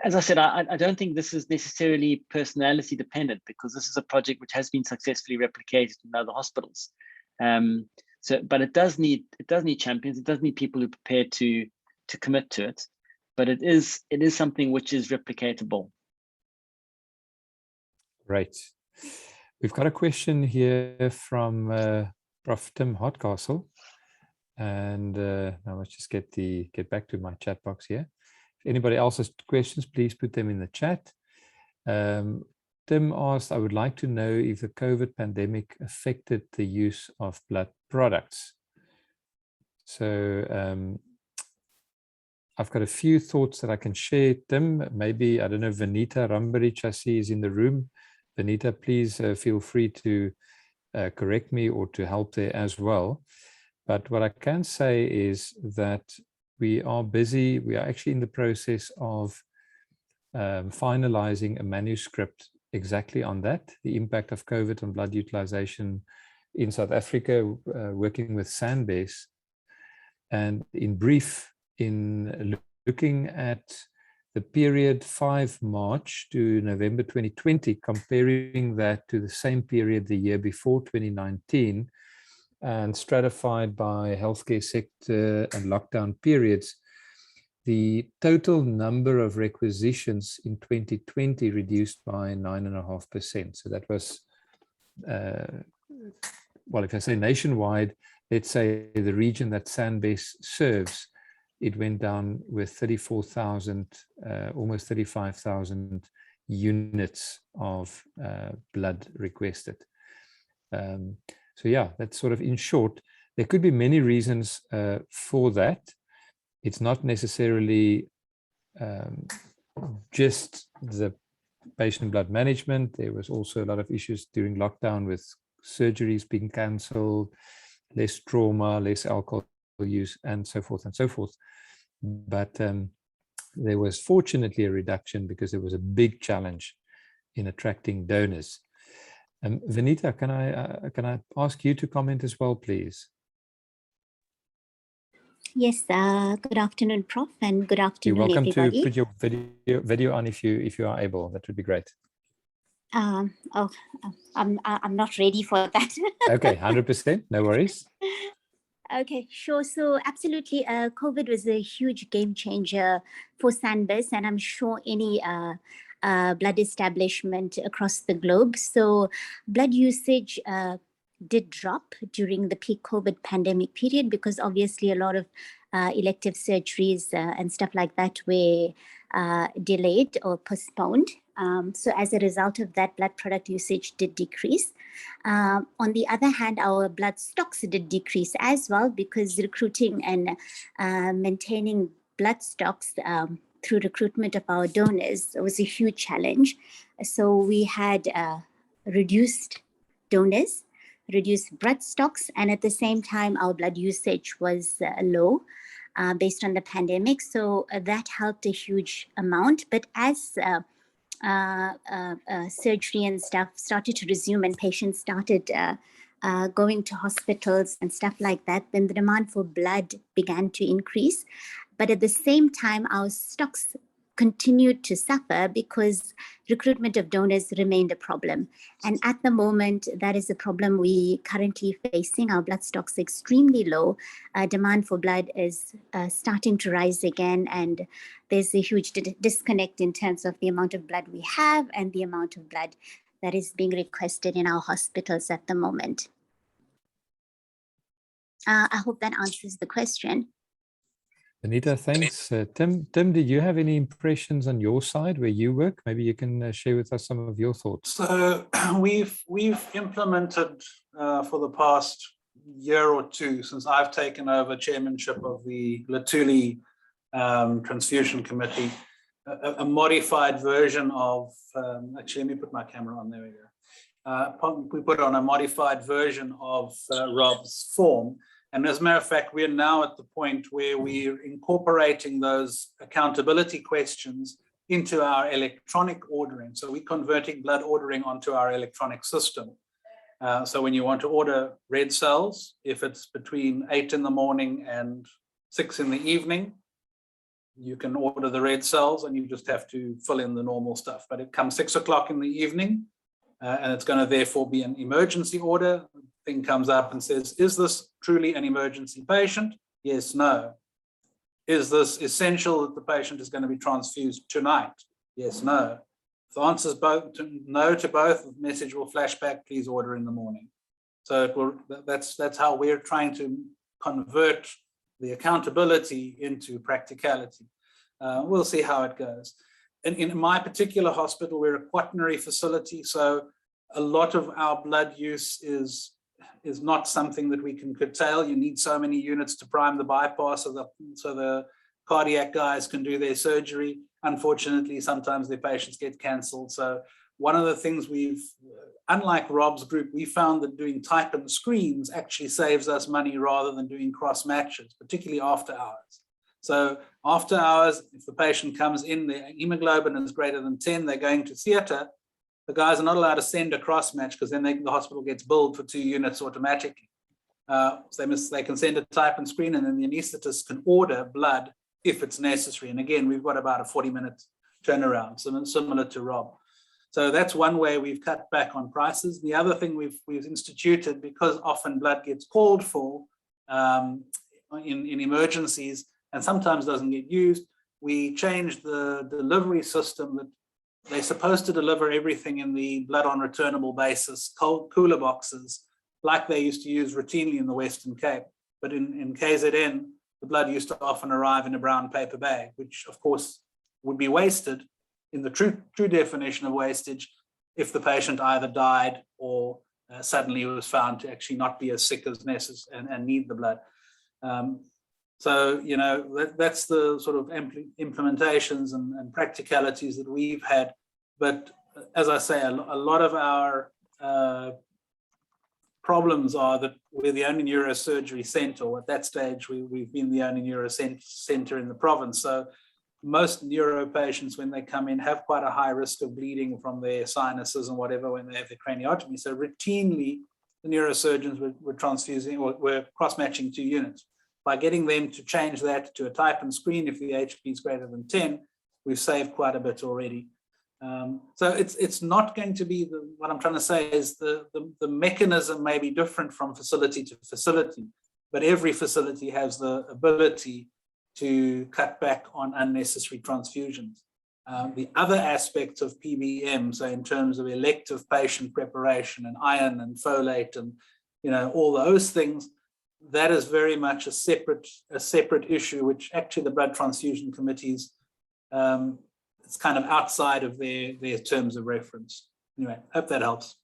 As I said, I don't think this is necessarily personality dependent, because this is a project which has been successfully replicated in other hospitals. But it does need champions. It does need people who are prepared to commit to it. But it is something which is replicatable. Right. We've got a question here from Prof. Tim Hardcastle, and now let's just get back to my chat box here. If anybody else has questions, please put them in the chat. Tim asked, I would like to know if the COVID pandemic affected the use of blood products. So I've got a few thoughts that I can share, Tim. Maybe, I don't know, Vanita Rambarich, I see, is in the room. Vanita, please feel free to correct me or to help there as well. But what I can say is that we are busy. We are actually in the process of finalizing a manuscript exactly on that, the impact of COVID on blood utilization in South Africa, working with SANBES. And in brief, in looking at the period 5 March to November 2020, comparing that to the same period the year before, 2019, and stratified by healthcare sector and lockdown periods, the total number of requisitions in 2020 reduced by 9.5%. So that was, well, if I say nationwide, let's say the region that SANBES serves, it went down with 34,000, almost 35,000 units of blood requested. So yeah, that's sort of in short. There could be many reasons for that. It's not necessarily just the patient blood management. There was also a lot of issues during lockdown with surgeries being cancelled, less trauma, less alcohol use, and so forth and so forth. But there was fortunately a reduction because there was a big challenge in attracting donors. Vanita, can I ask you to comment as well, please? Yes. Good afternoon, Prof, and good afternoon, You're welcome everybody. to put your video on if you are able. That would be great. I'm not ready for that. Okay, 100%, no worries. Okay, sure. So absolutely, COVID was a huge game changer for SANBES, and I'm sure any blood establishment across the globe. So blood usage did drop during the peak COVID pandemic period, because obviously a lot of elective surgeries and stuff like that were delayed or postponed. So as a result of that, blood product usage did decrease. On the other hand, our blood stocks did decrease as well, because recruiting and maintaining blood stocks through recruitment of our donors was a huge challenge. So we had reduced donors, reduced blood stocks, and at the same time, our blood usage was low. based on the pandemic. So that helped a huge amount. But as surgery and stuff started to resume and patients started going to hospitals and stuff like that, then the demand for blood began to increase. But at the same time, our stocks continued to suffer because recruitment of donors remained a problem. And at the moment, that is a problem we currently facing. Our blood stocks are extremely low. Demand for blood is starting to rise again, and there's a huge disconnect in terms of the amount of blood we have and the amount of blood that is being requested in our hospitals at the moment. I hope that answers the question. Anita, thanks. Tim, did you have any impressions on your side where you work? Maybe you can share with us some of your thoughts. So we've implemented for the past year or two, since I've taken over chairmanship of the Latuli Transfusion Committee, a modified version of, actually, let me put my camera on, there we go. We put on a modified version of Rob's form. And as a matter of fact, we're now at the point where we're incorporating those accountability questions into our electronic ordering. So we're converting blood ordering onto our electronic system. So when you want to order red cells, if it's between 8 in the morning and 6 in the evening, you can order the red cells and you just have to fill in the normal stuff. But it comes 6 o'clock in the evening, and it's going to therefore be an emergency order. Thing comes up and says, is this truly an emergency patient? Yes, no. Is this essential that the patient is going to be transfused tonight? Yes, no. If the answer is no to both, the message will flash back, please order in the morning. So it will, that's how we're trying to convert the accountability into practicality. We'll see how it goes. In my particular hospital, we're a quaternary facility, so a lot of our blood use is not something that we can curtail. You need so many units to prime the bypass so the cardiac guys can do their surgery. Unfortunately, sometimes their patients get cancelled. So one of the things unlike Rob's group, we found that doing type and screens actually saves us money rather than doing cross matches, particularly after hours. So after hours, if the patient comes in, their hemoglobin is greater than 10, they're going to theatre, the guys are not allowed to send a cross match because then the hospital gets billed for 2 units automatically. So they can send a type and screen, and then the anaesthetist can order blood if it's necessary. And again, we've got about a 40-minute turnaround, similar to Rob. So that's one way we've cut back on prices. The other thing we've instituted, because often blood gets called for in emergencies and sometimes doesn't get used, we changed the delivery system that they're supposed to deliver everything in the blood on returnable basis, cooler boxes, like they used to use routinely in the Western Cape. But in KZN, the blood used to often arrive in a brown paper bag, which of course would be wasted in the true definition of wastage if the patient either died or suddenly was found to actually not be as sick as necessary and need the blood. So, you know, that's the sort of implementations and practicalities that we've had. But as I say, a lot of our problems are that we're the only neurosurgery center, or at that stage, we've been the only center in the province. So most neuro patients, when they come in, have quite a high risk of bleeding from their sinuses and whatever when they have their craniotomy. So routinely, the neurosurgeons were transfusing or were cross-matching 2 units. By getting them to change that to a type and screen, if the HP is greater than 10, we've saved quite a bit already. So it's not going to be, what I'm trying to say is the mechanism may be different from facility to facility, but every facility has the ability to cut back on unnecessary transfusions. The other aspects of PBM, so in terms of elective patient preparation and iron and folate and, you know, all those things, that is very much a separate issue, which actually the blood transfusion committees, it's kind of outside of their terms of reference. Anyway, hope that helps.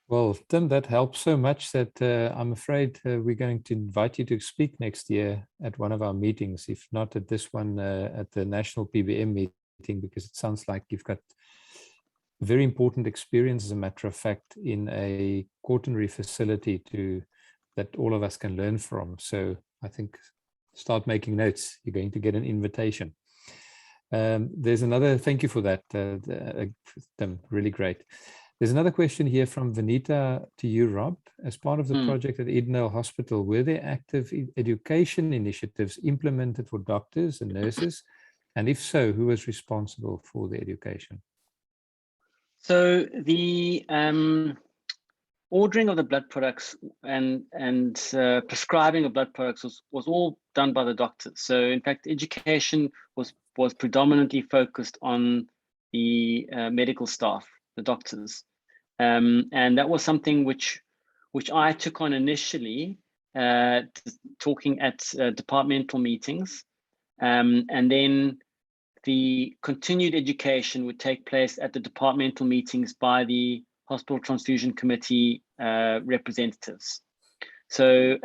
Well, Tim, that helps so much that I'm afraid we're going to invite you to speak next year at one of our meetings, if not at this one, at the National PBM meeting, because it sounds like you've got very important experience, as a matter of fact, in a quaternary facility that all of us can learn from. So I think start making notes. You're going to get an invitation. There's another, thank you for that, Tim, really great. There's another question here from Vanita to you, Rob. As part of the project at Edendale Hospital, were there active education initiatives implemented for doctors and nurses? And if so, who was responsible for the education? So the ordering of the blood products and prescribing of blood products was all done by the doctors. So in fact, education was predominantly focused on the medical staff, the doctors, and that was something which I took on initially, talking at departmental meetings, and then the continued education would take place at the departmental meetings by the Hospital Transfusion Committee representatives. So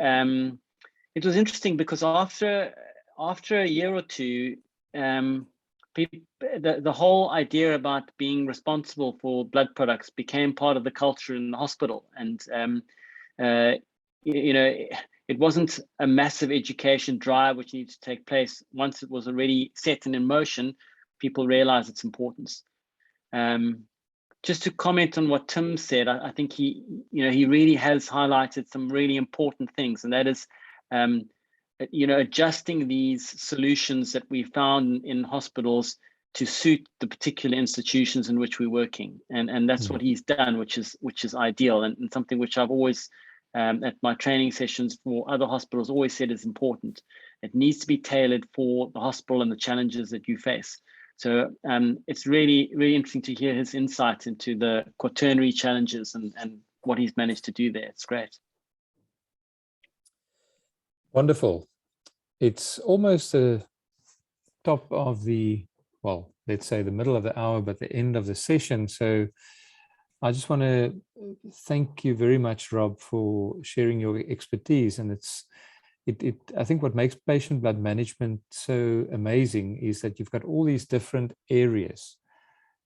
it was interesting because after a year or two, the whole idea about being responsible for blood products became part of the culture in the hospital, and you know, it wasn't a massive education drive which needed to take place. Once it was already set and in motion, people realized its importance. Just to comment on what Tim said, I think he really has highlighted some really important things, and that is, adjusting these solutions that we found in hospitals to suit the particular institutions in which we're working, and that's what he's done, which is ideal, and something which I've always at my training sessions for other hospitals always said is important. It needs to be tailored for the hospital and the challenges that you face. So it's really, really interesting to hear his insight into the quaternary challenges and what he's managed to do there. It's great. Wonderful. It's almost the top of the, well, let's say the middle of the hour, but the end of the session. So I just want to thank you very much, Rob, for sharing your expertise. And I think what makes patient blood management so amazing is that you've got all these different areas,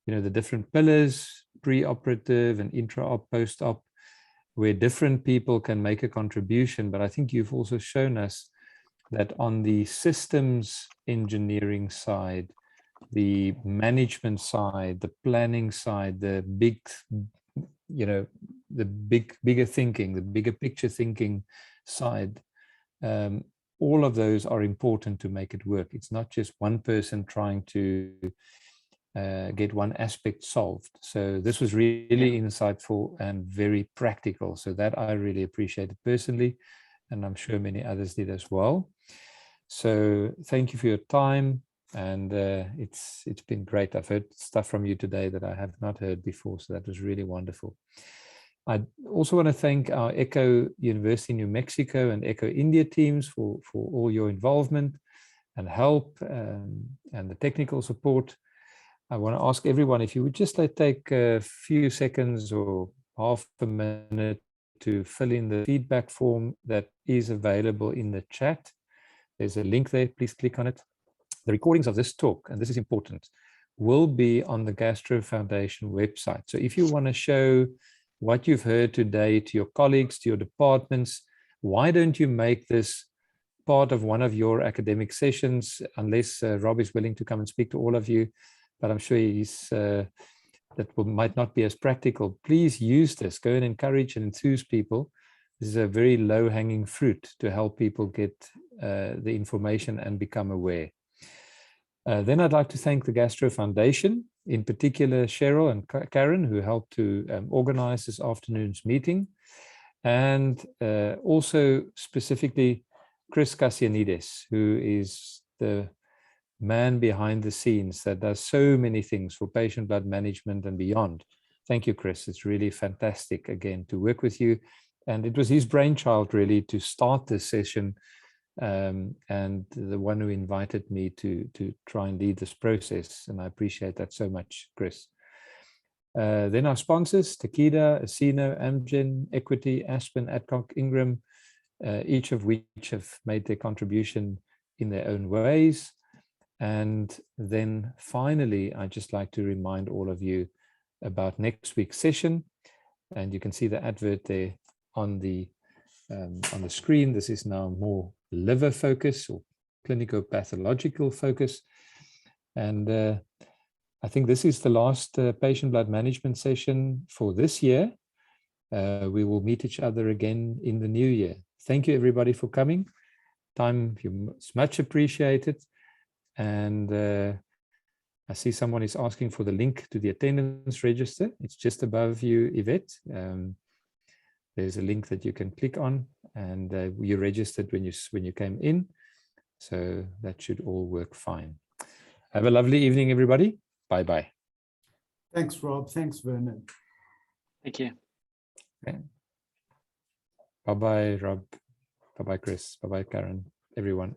the different pillars, pre-operative and intra-op, post-op, where different people can make a contribution. But I think you've also shown us that on the systems engineering side, the management side, the planning side, the bigger thinking, the bigger picture thinking side, all of those are important to make it work. It's not just one person trying to get one aspect solved. So this was really insightful and very practical. So that I really appreciated personally, and I'm sure many others did as well. So thank you for your time, and it's been great. I've heard stuff from you today that I have not heard before, so that was really wonderful. I also want to thank our ECHO University New Mexico and ECHO India teams for all your involvement and help and the technical support. I want to ask everyone if you would just take a few seconds or half a minute to fill in the feedback form that is available in the chat. There's a link there, please click on it. The recordings of this talk, and this is important, will be on the Gastro Foundation website. So if you want to show what you've heard today to your colleagues, to your departments, why don't you make this part of one of your academic sessions, unless Rob is willing to come and speak to all of you, but I'm sure might not be as practical. Please use this, go and encourage and enthuse people. This is a very low-hanging fruit to help people get the information and become aware. Then I'd like to thank the Gastro Foundation, in particular Cheryl and Karen, who helped to organize this afternoon's meeting, and also specifically Chris Kassianides, who is the man behind the scenes that does so many things for patient blood management and beyond. Thank you, Chris. It's really fantastic, again, to work with you. And it was his brainchild, really, to start this session, and the one who invited me to try and lead this process. And I appreciate that so much, Chris. Then our sponsors, Takeda, Asino, Amgen, Equity, Aspen, Adcock, Ingram, each of which have made their contribution in their own ways. And then finally, I'd just like to remind all of you about next week's session. And you can see the advert there on the screen. This is now more liver focus or clinico-pathological focus. And I think this is the last patient blood management session for this year. We will meet each other again in the new year. Thank you, everybody, for coming. Time is much appreciated. And I see someone is asking for the link to the attendance register. It's just above you, Yvette. There's a link that you can click on, and you registered when you came in. So that should all work fine. Have a lovely evening, everybody. Bye-bye. Thanks, Rob. Thanks, Vernon. Thank you. Okay. Bye-bye, Rob. Bye-bye, Chris. Bye-bye, Karen, everyone.